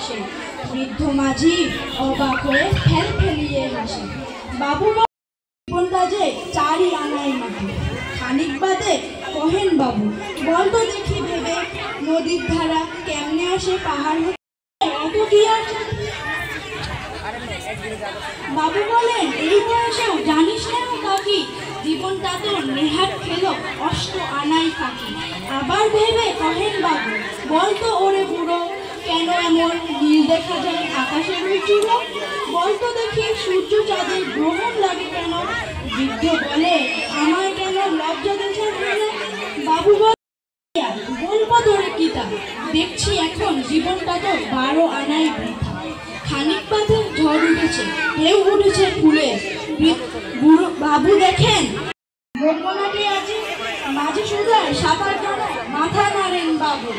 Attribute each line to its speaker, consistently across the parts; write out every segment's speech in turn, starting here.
Speaker 1: আসে। বৃদ্ধ মাঝি অবাক হয়ে ফেল ফেলিয়ে হাসে। বাবু জীবন কাজে 4 আনাই মাটি। খানিক বাদে কহেন বাবু, বল তো দেখি ভেবে, নদীর ধারা কেমনে আসে পাহাড় হতে, অত কি আর? বাবু বলেন, এই বয়সেও জানিস না কাকি, জীবনটা তো নেহাত খেলো 8 আনাই কাকি। আবার ভেবে কহেন বাবু, বল তো ওরে বুড়ো, কেন এমন নীল দেখা যায় আকাশের ওই চূড়ো? বল তো দেখি সূর্য চাঁদের গ্রহণ লাগে কেন? বৃদ্ধ বলে, আমার কেন লজ্জা দেখার ফেলে? বাবু বলে, বলবো তোরে কিতা, দেখছি এখন জীবনটা তো 12 আনাই বৃথা। খানিক বাদে ঝড় উঠেছে, ঢেউ উঠেছে ফুলে। বাবু দেখেন যমুনাটি আছে মাঝে সুধায় সাঁতার কাটা, মাথা নাড়েন বাবু।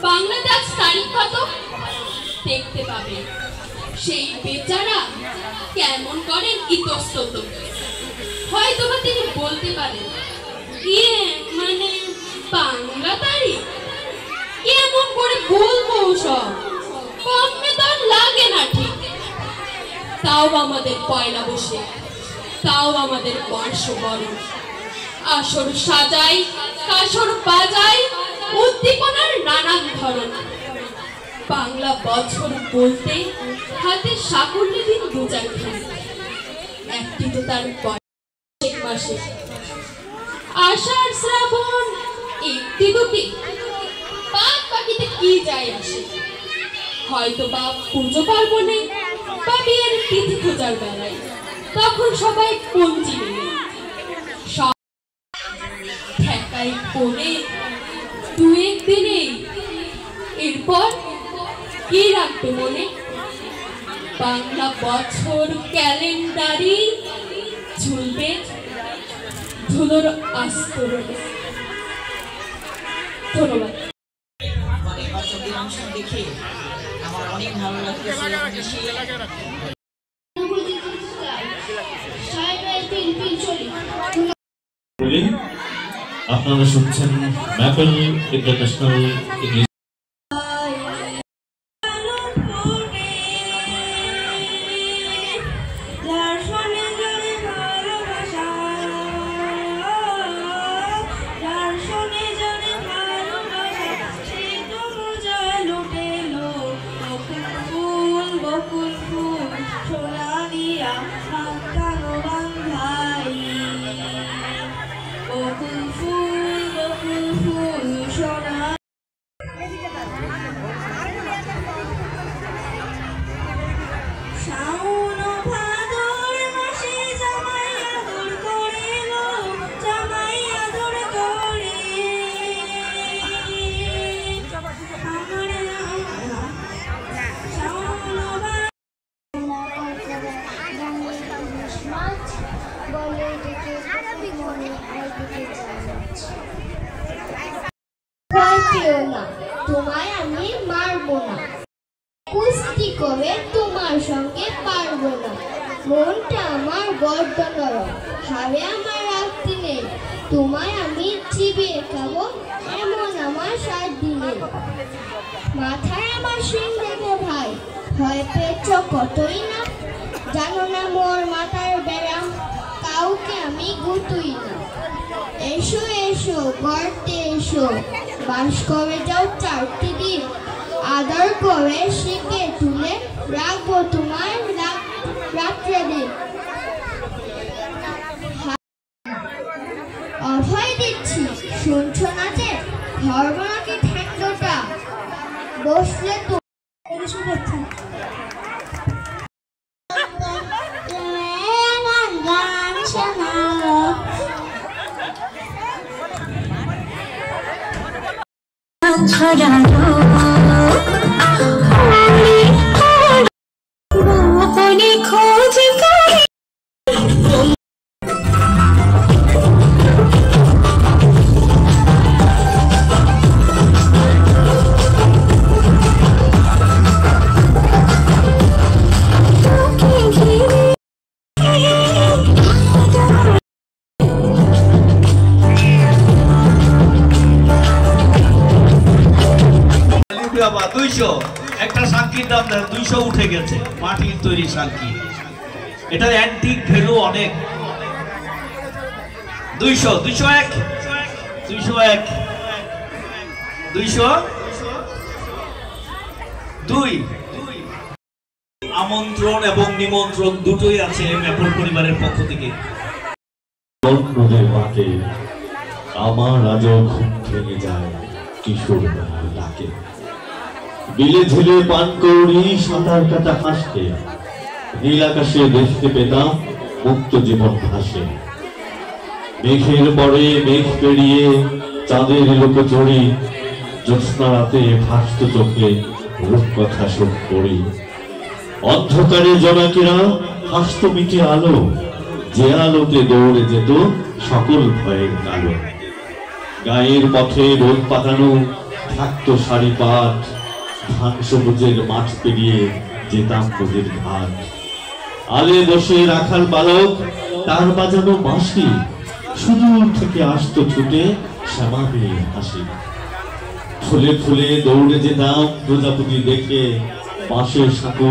Speaker 2: বাংলাতে আজ তারিখ কত দেখতে পাবে, সেই বেচারা কেমন করেন ইতস্তত। হয়তো বা তিনি বলতে পারেন, মানে বাংলা তারিখ কেমন করে বলবো, সব কমে তো লাগে না ঠিক। তাও আমাদের পয়লা বসে, তাও আমাদের বর্ষবরণ, আসর সাজাই কাসর বাজাই, উদ্দীপনার নানান ধরন। বাংলা বছর বলতে হাতে সাকুল্যে দিন 2-4 একটি তো তার মাসে, আষাঢ় শ্রাবণ 1-2 বাদ বাকিতে কি যায় আসে। হয়তো বা পুজো পার্বণে বা বিয়ের তিথি খোঁজার বেলায়, তখন সবাই পঞ্জি নেবে, সব ঠেকাই পড়ে 2-1 দিনেই। এরপর কি রাখবে মনে? বাংলা বছর ক্যালেন্ডারি ঝুলবে ধুলোর আস্তরণে। ধন্যবাদ।
Speaker 3: দেখে আমার অনেক ভালো লাগতেছে।
Speaker 4: আপনারা শুনছেন ম্যাপেল ইন্টারন্যাশনাল ইংলিশ।
Speaker 5: তোমায় আমি মারবো না, কুস্তি করে তোমার সঙ্গে পারবো না। মনটা আমার বড্ড নরম, হারে আমার রাখতে নেই। তোমায় আমি চিবিয়ে খাবো, এমন আমার 7 দিনের। মাথায় আমার শিং দেখে ভাই, ভয় পেয়েছ কতই না। জানো না মোর মাথার ব্যারাম, কাউকে আমি গুতুই না। এসো এসো গর্তে এসো, বাস করে যাও 4টি দিন। আদর করে শিখে তুলে রাখবো তোমার রাত্রে দিন। অভয় দিচ্ছি শুনছো না যে, ধর্ম নাকি ঠেঙ্গটা, বসলে তো শুভেচ্ছা।
Speaker 6: 200 একটা সাংকির দাম 200 উঠে গেছে, মাটির তৈরি সাংকি, এটার অ্যান্টিক ভ্যালু অনেক। 200 201 201 202। আমন্ত্রণ এবং নিমন্ত্রণ দুটোই আছে ম্যাপল পরিবারের পক্ষ থেকে।
Speaker 4: নদের বাঁকে আমার আজও ঘুম ভেঙে যায় কিশোর বেলার ডাকে। বিলে ঝিলে পান কৌড়ি সাঁতার কাটা হাসতে, নীল আকাশে দেখতে পেতাম মুক্ত জীবন ভাসে। মেঘের পরে মেঘ পেরিয়ে চাঁদের লোক চড়ি, জ্যোৎস্না রাতে ভাসত চোখে রূপকথা শোক করি। অন্ধকারে জনাকেরা হাসত মিটে আলো, যে আলোতে দৌড়ে যেত সকল ভয়ের কালো। গায়ের পথে রোদ পাতানো থাকতো সারি পাট, ধান সবুজের মাঠ পেরিয়ে যেতাম নদীর ঘাট। আলে বসে রাখাল বালক তার বাজানো বাঁশি, সুদূর থেকে আসতো ছুটে শ্যামাকে হাসি। ফুলে ফুলে দৌড়ে যেতাম প্রজাপতি দেখে, বাঁশের সাঁকো